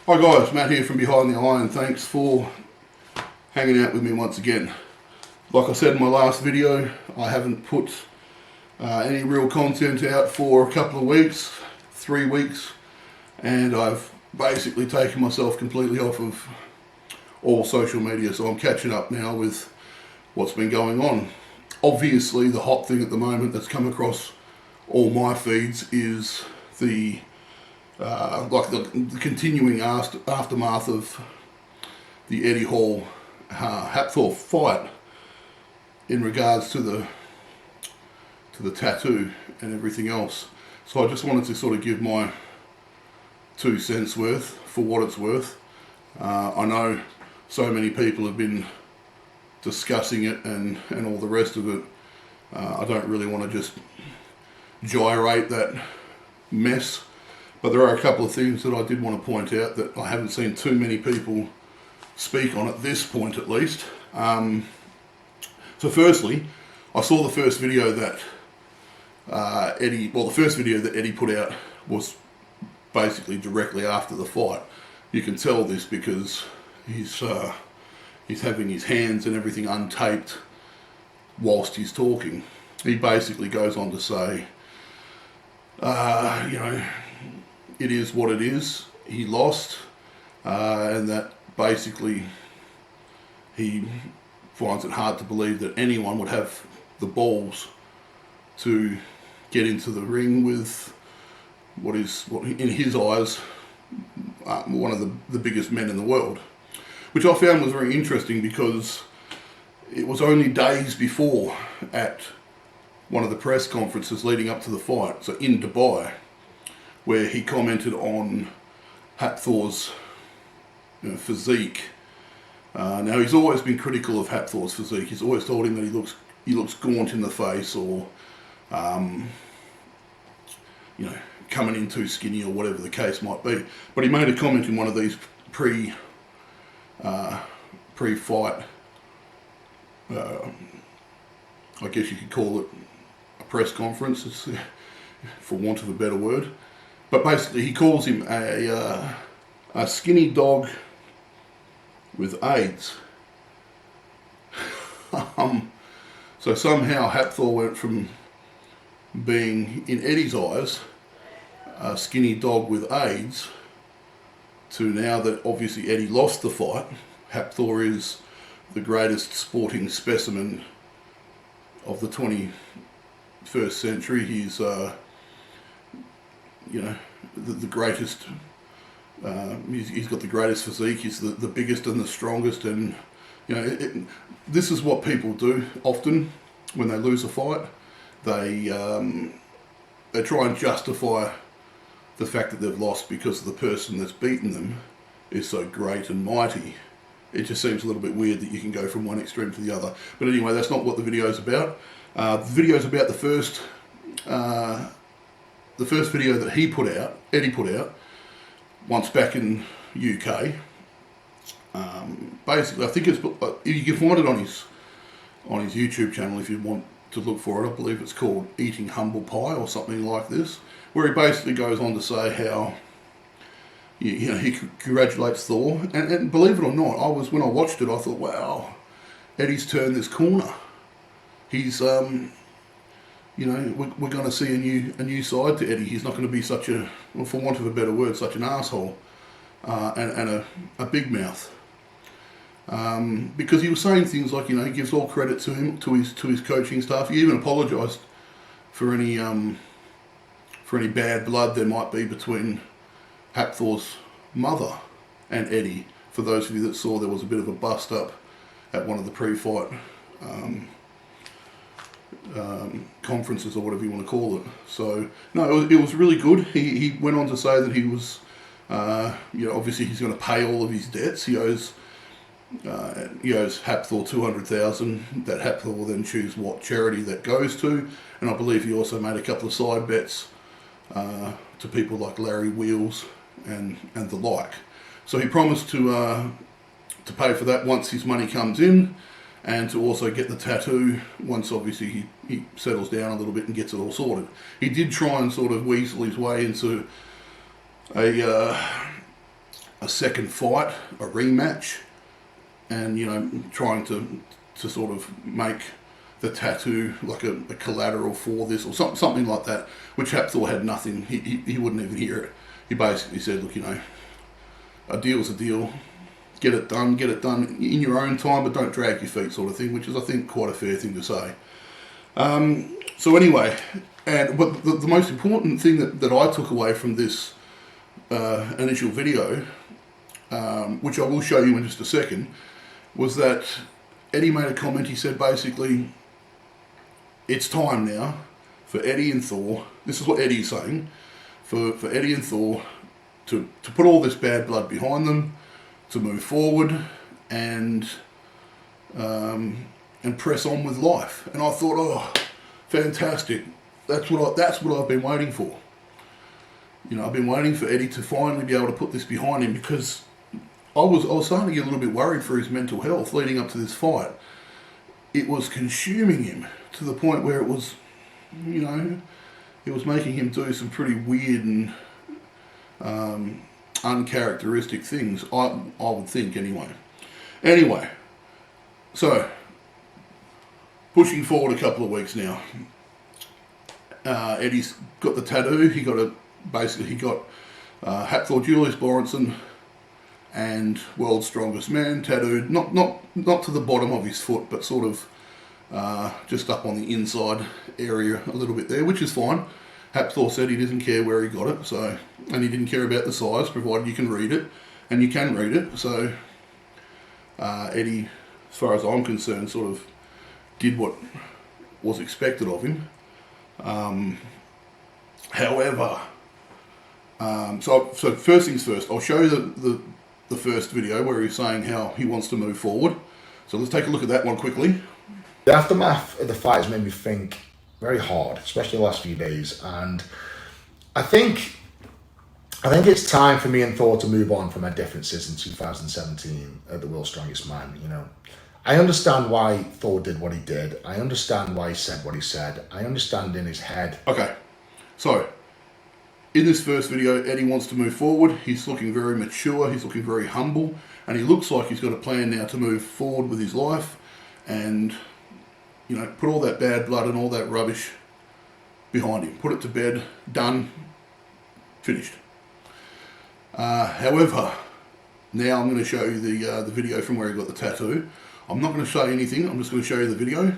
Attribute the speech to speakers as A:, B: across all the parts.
A: Hi guys, Matt here from Behind the Iron. Thanks for hanging out with me once again. Like I said in my last video, I haven't put any real content out for a couple of weeks, 3 weeks, and I've basically taken myself completely off of all social media, so I'm catching up now with what's been going on. Obviously, the hot thing at the moment that's come across all my feeds is the continuing aftermath of the Eddie Hall Thor fight in regards to the tattoo and everything else. So I just wanted to sort of give my 2 cents worth for what it's worth. I know so many people have been discussing it and all the rest of it. I don't really want to just gyrate that mess. But there are a couple of things that I did want to point out that I haven't seen too many people speak on at this point, at least. So firstly, I saw the first video that the first video that Eddie put out was basically directly after the fight. You can tell this because he's having his hands and everything untaped whilst he's talking. He basically goes on to say, it is what it is. He lost, and that basically he finds it hard to believe that anyone would have the balls to get into the ring with what in his eyes one of the biggest men in the world, which I found was very interesting because it was only days before at one of the press conferences leading up to the fight, so in Dubai, where he commented on Thor's physique. Now he's always been critical of Thor's physique. He's always told him that he looks gaunt in the face, or coming in too skinny, or whatever the case might be. But he made a comment in one of these pre-fight, I guess you could call it a press conference, for want of a better word. But basically, he calls him a skinny dog with AIDS. So somehow Thor went from being, in Eddie's eyes, a skinny dog with AIDS, to now that obviously Eddie lost the fight, Thor is the greatest sporting specimen of the 21st century. He's the greatest. He's got the greatest physique. He's the biggest and the strongest, and this is what people do often when they lose a fight. They try and justify the fact that they've lost because the person that's beaten them is so great and mighty. It just seems a little bit weird that you can go from one extreme to the other. But anyway, that's not what the video's about. The video's about the first video that Eddie put out, once back in UK. Basically, I think you can find it on his YouTube channel if you want to look for it. I believe it's called Eating Humble Pie or something like this, where he basically goes on to say how he congratulates Thor, and believe it or not, when I watched it, I thought, wow, Eddie's turned this corner. He's we're going to see a new side to Eddie. He's not going to be such a, well, for want of a better word, such an asshole and a big mouth. Because he was saying things like, he gives all credit to him, to his coaching staff. He even apologised for any bad blood there might be between Thor's mother and Eddie. For those of you that saw, there was a bit of a bust up at one of the pre-fight conferences, or whatever you want to call it. So no, it was really good. He went on to say that he was, obviously he's going to pay all of his debts. He owes Thor $200,000. That Thor will then choose what charity that goes to, and I believe he also made a couple of side bets to people like Larry Wheels and the like. So he promised to pay for that once his money comes in, and to also get the tattoo once obviously he settles down a little bit and gets it all sorted. He did try and sort of weasel his way into a a second fight, a rematch, and trying to sort of make the tattoo like a collateral for this or something like that, which Hapthor had nothing. He wouldn't even hear it. He basically said, look, a deal's a deal. Get it done in your own time, but don't drag your feet, sort of thing, which is, I think, quite a fair thing to say. So anyway, but the most important thing that I took away from this initial video, which I will show you in just a second, was that Eddie made a comment. He said basically, it's time now for Eddie and Thor, this is what Eddie's saying, for Eddie and Thor to put all this bad blood behind them, to move forward and press on with life. And I thought, oh, fantastic. That's what I've been waiting for. I've been waiting for Eddie to finally be able to put this behind him, because I was starting to get a little bit worried for his mental health leading up to this fight. It was consuming him to the point where it was, it was making him do some pretty weird and uncharacteristic things, I would think anyway. Anyway, so pushing forward a couple of weeks now, Eddie's got the tattoo. He got Hapthor Julius Borenson and World's Strongest Man tattooed, not to the bottom of his foot, but sort of just up on the inside area a little bit there, which is fine. Hapthor said he doesn't care where he got it, and he didn't care about the size, provided you can read it, and you can read it. So Eddie, as far as I'm concerned, sort of did what was expected of him. However, so first things first, I'll show you the first video where he's saying how he wants to move forward. So let's take a look at that one quickly.
B: The aftermath of the fight has made me think very hard, especially the last few days, and I think it's time for me and Thor to move on from our differences in 2017 at the World's Strongest Man. I understand why Thor did what he did. I understand why he said what he said. I understand in his head.
A: Okay, so in this first video, Eddie wants to move forward. He's looking very mature. He's looking very humble, and he looks like he's got a plan now to move forward with his life and put all that bad blood and all that rubbish behind him. Put it to bed. Done. Finished. However, now I'm going to show you the video from where he got the tattoo. I'm not going to show you anything. I'm just going to show you the video,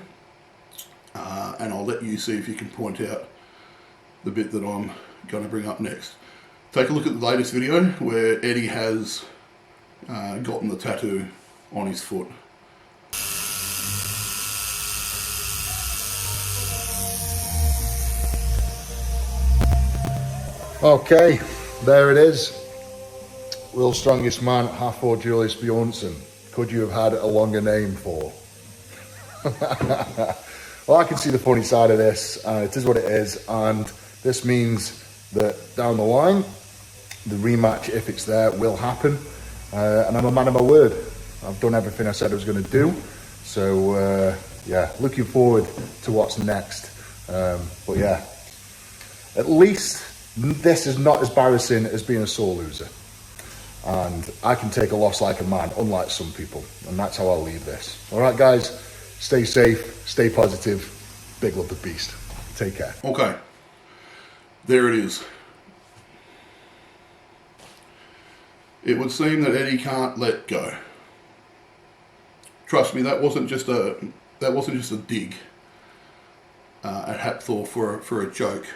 A: and I'll let you see if you can point out the bit that I'm going to bring up next. Take a look at the latest video where Eddie has gotten the tattoo on his foot.
B: Okay, there it is. World's Strongest Man, Hapthor Julius Bjornsson. Could you have had a longer name for? Well, I can see the funny side of this. It is what it is, and this means that down the line, the rematch, if it's there, will happen. And I'm a man of my word. I've done everything I said I was going to do. So, yeah, looking forward to what's next. But yeah, at least this is not as embarrassing as being a sore loser. And I can take a loss like a man, unlike some people. And that's how I'll leave this. All right, guys, stay safe, stay positive. Big love the beast. Take care.
A: Okay, there it is. It would seem that Eddie can't let go. Trust me, that wasn't just a dig at Hapthor for a joke.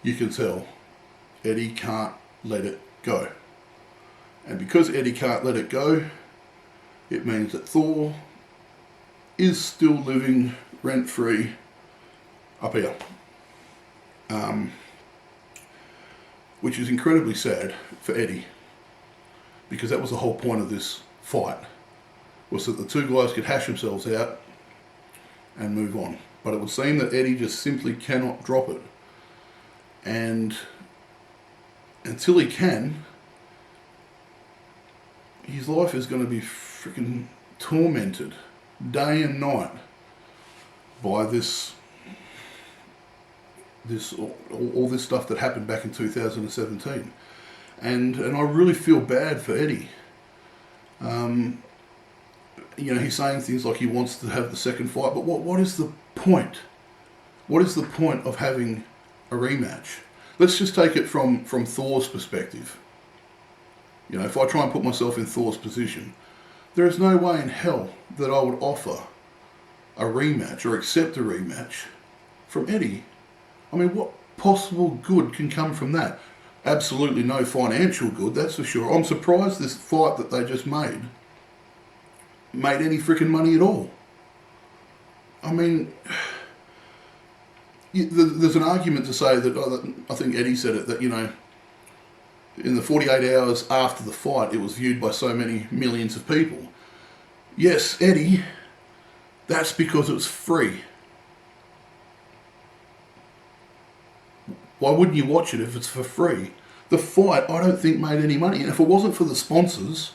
A: You can tell Eddie can't let it go. And because Eddie can't let it go, it means that Thor is still living rent-free up here. Which is incredibly sad for Eddie, because that was the whole point of this fight, was that the two guys could hash themselves out and move on. But it would seem that Eddie just simply cannot drop it. And until he can, his life is going to be freaking tormented day and night by all this stuff that happened back in 2017. and I really feel bad for Eddie. He's saying things like he wants to have the second fight, but what is the point? What is the point of having a rematch? Let's just take it from Thor's perspective. If I try and put myself in Thor's position, there is no way in hell that I would offer a rematch or accept a rematch from Eddie. I mean, what possible good can come from that? Absolutely no financial good, that's for sure. I'm surprised this fight that they just made any freaking money at all. I mean, there's an argument to say that, I think Eddie said it, that, in the 48 hours after the fight, it was viewed by so many millions of people. Yes, Eddie, that's because it was free. Why wouldn't you watch it if it's for free? The fight, I don't think, made any money. And if it wasn't for the sponsors,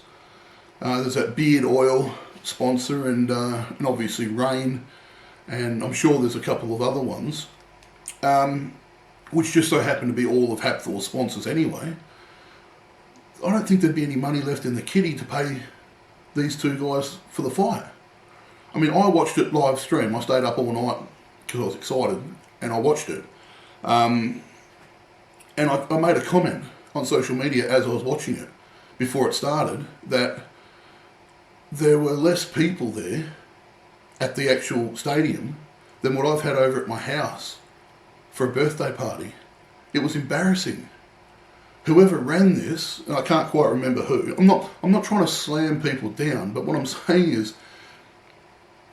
A: there's that beard oil sponsor and obviously Rain, and I'm sure there's a couple of other ones, which just so happen to be all of Hapthor's sponsors anyway. I don't think there'd be any money left in the kitty to pay these two guys for the fight. I mean, I watched it live stream. I stayed up all night because I was excited, and I watched it. And I made a comment on social media as I was watching it before it started that there were less people there at the actual stadium than what I've had over at my house for a birthday party. It was embarrassing. Whoever ran this, and I can't quite remember who, I'm not trying to slam people down, but what I'm saying is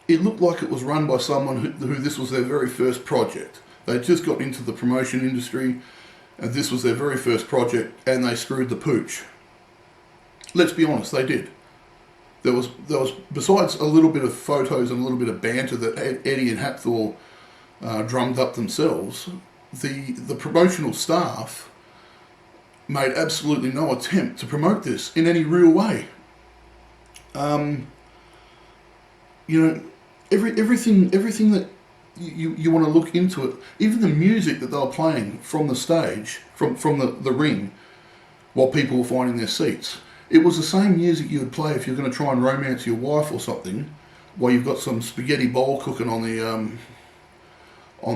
A: it looked like it was run by someone who this was their very first project. They just got into the promotion industry, and this was their very first project, and they screwed the pooch. Let's be honest, they did. There was besides a little bit of photos and a little bit of banter that Eddie and Hapthor drummed up themselves, the promotional staff made absolutely no attempt to promote this in any real way. Everything that you want to look into it, even the music that they were playing from the stage, from the ring, while people were finding their seats, it was the same music you would play if you're going to try and romance your wife or something, while you've got some spaghetti bowl cooking on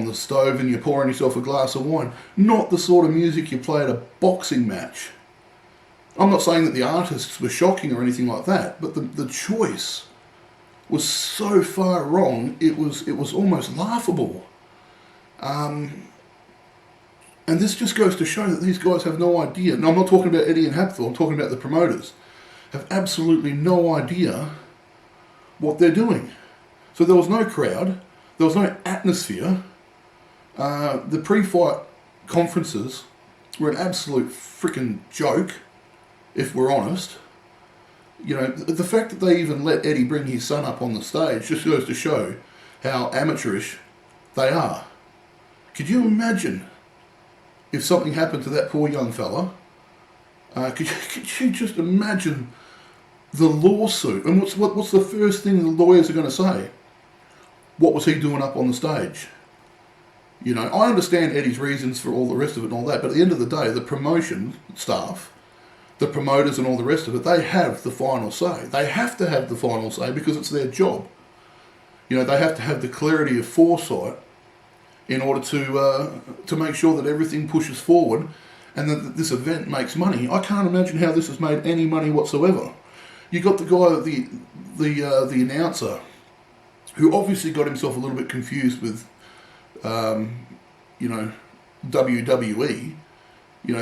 A: the stove and you're pouring yourself a glass of wine. Not the sort of music you play at a boxing match. I'm not saying that the artists were shocking or anything like that, but the choice was so far wrong, it was almost laughable. And this just goes to show that these guys have no idea. No, I'm not talking about Eddie and Hapthor, I'm talking about the promoters. Have absolutely no idea what they're doing. So there was no crowd, there was no atmosphere. The pre-fight conferences were an absolute freaking joke, if we're honest. The fact that they even let Eddie bring his son up on the stage just goes to show how amateurish they are. Could you imagine if something happened to that poor young fella? Could you just imagine the lawsuit? And what's the first thing the lawyers are going to say? What was he doing up on the stage? I understand Eddie's reasons for all the rest of it and all that, but at the end of the day, the promotion staff, the promoters and all the rest of it, they have the final say. They have to have the final say because it's their job. They have to have the clarity of foresight in order to make sure that everything pushes forward and that this event makes money. I can't imagine how this has made any money whatsoever. You got the guy, the announcer, who obviously got himself a little bit confused with, WWE.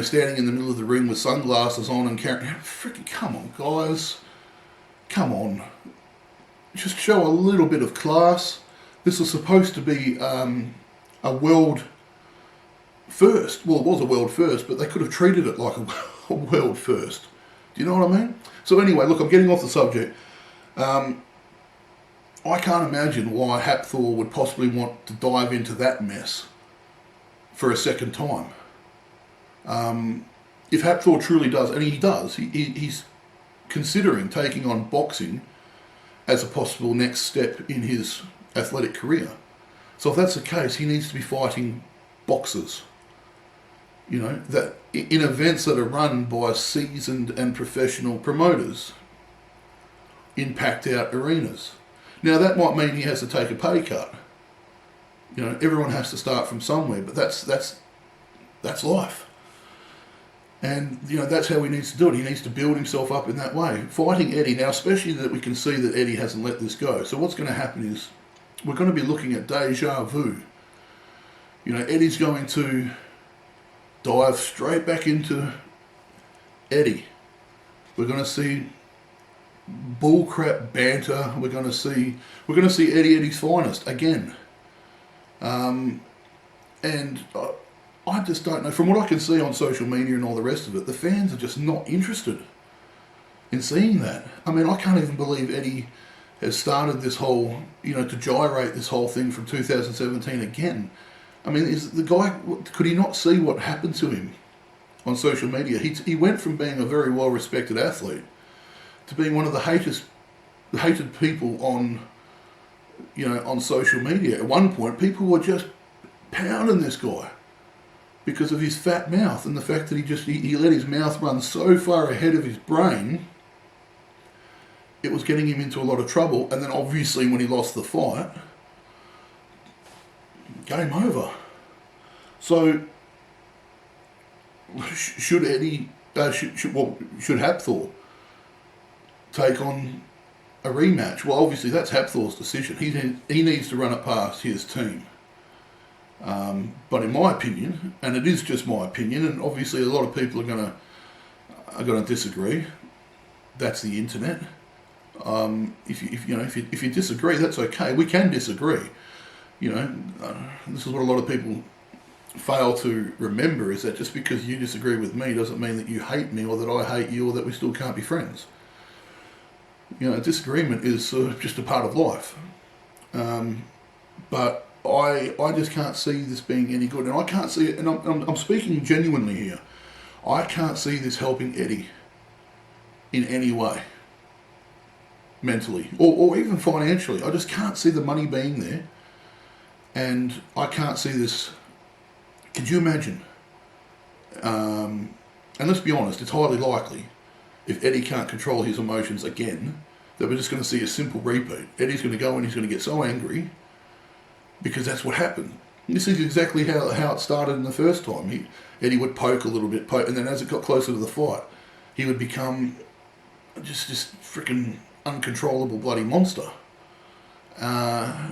A: Standing in the middle of the ring with sunglasses on and carrying... Freaking come on, guys. Come on. Just show a little bit of class. This was supposed to be a world first. Well, it was a world first, but they could have treated it like a world first. Do you know what I mean? So anyway, look, I'm getting off the subject. I can't imagine why Hapthor would possibly want to dive into that mess for a second time. If Hapthor truly does, and he does, he's considering taking on boxing as a possible next step in his athletic career. So if that's the case, he needs to be fighting boxers. You know, that in events that are run by seasoned and professional promoters in packed out arenas. Now that might mean he has to take a pay cut. You know, everyone has to start from somewhere, but that's life. And, you know, that's how he needs to do it. He needs to build himself up in that way. Fighting Eddie, now especially that we can see that Eddie hasn't let this go. So what's going to happen is we're going to be looking at deja vu. You know, Eddie's going to dive straight back into Eddie. We're going to see bullcrap banter. We're going to see Eddie's finest again. And I just don't know. From what I can see on social media and all the rest of it, the fans are just not interested in seeing that. I mean, I can't even believe Eddie has started this whole, you know, to gyrate this whole thing from 2017 again. I mean, is the guy, could he not see what happened to him on social media? He went from being a very well-respected athlete to being one of the hated people on, you know, on social media. At one point, people were just pounding this guy because of his fat mouth and the fact that he let his mouth run so far ahead of his brain, it was getting him into a lot of trouble. And then obviously when he lost the fight, game over. So should Eddie, should Hapthor take on a rematch? Well, obviously that's Hapthor's decision. He needs to run it past his team. But in my opinion, and it is just my opinion, and obviously a lot of people are gonna disagree. That's the internet. If you disagree, that's okay. We can disagree. You know, this is what a lot of people fail to remember, is that just because you disagree with me doesn't mean that you hate me or that I hate you or that we still can't be friends. You know, disagreement is just a part of life. But I just can't see this being any good, and I can't see it. And I'm speaking genuinely here. I can't see this helping Eddie in any way, mentally or even financially. I just can't see the money being there, and I can't see this. Could you imagine? And let's be honest, it's highly likely, if Eddie can't control his emotions again, that we're just going to see a simple repeat. Eddie's going to go and he's going to get so angry, because that's what happened. This is exactly how it started in the first time. Eddie would poke a little bit, and then as it got closer to the fight, he would become just this freaking uncontrollable bloody monster,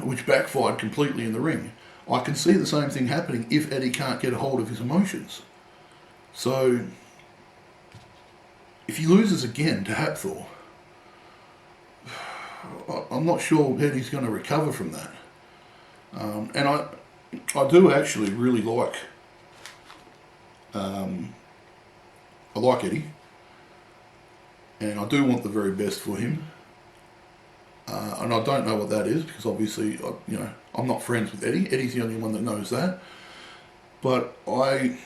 A: which backfired completely in the ring. I can see the same thing happening if Eddie can't get a hold of his emotions. So, if he loses again to Hapthor, I'm not sure Eddie's going to recover from that. And I do actually really like, I like Eddie, and I do want the very best for him. And I don't know what that is, because obviously, I'm not friends with Eddie. Eddie's the only one that knows that. But I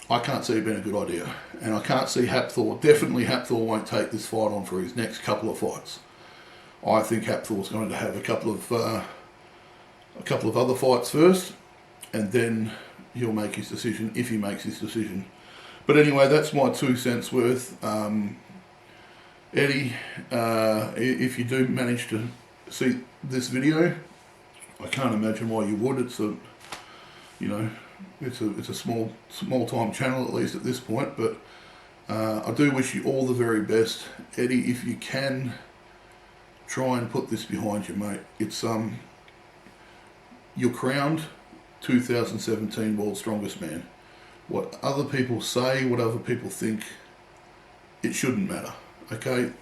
A: can't see it being a good idea, and I can't see Hapthor. Definitely, Hapthor won't take this fight on for his next couple of fights. I think Hapthor's going to have a couple of other fights first, and then he'll make his decision if he makes his decision. But anyway, that's my 2 cents worth. Eddie, if you do manage to see this video, I can't imagine why you would. It's a small time channel, at least at this point. But I do wish you all the very best, Eddie. If you can, try and put this behind you, mate. It's you're crowned 2017 World's Strongest Man. What other people say, what other people think, it shouldn't matter. Okay,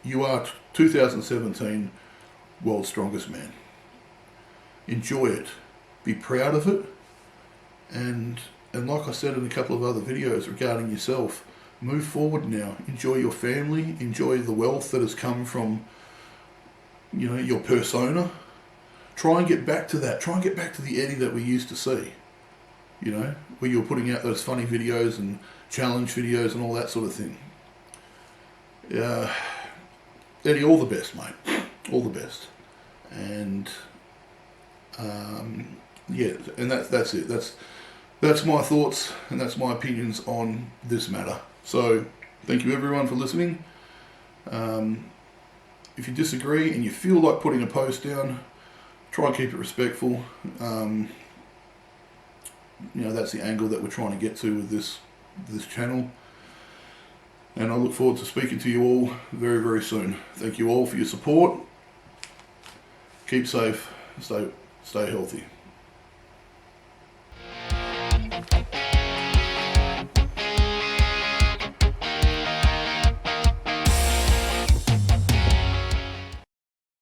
A: you are 2017 World's Strongest Man. Enjoy it, be proud of it, and like I said in a couple of other videos regarding yourself, move forward now. Enjoy your family, enjoy the wealth that has come from, your persona. Try and get back to that. Try and get back to the Eddie that we used to see. Where you were putting out those funny videos and challenge videos and all that sort of thing. Eddie, all the best, mate. All the best. And and that's it. that's my thoughts and that's my opinions on this matter. So thank you everyone for listening. If you disagree and you feel like putting a post down, try and keep it respectful. That's the angle that we're trying to get to with this channel. And I look forward to speaking to you all very, very soon. Thank you all for your support. Keep safe. Stay healthy.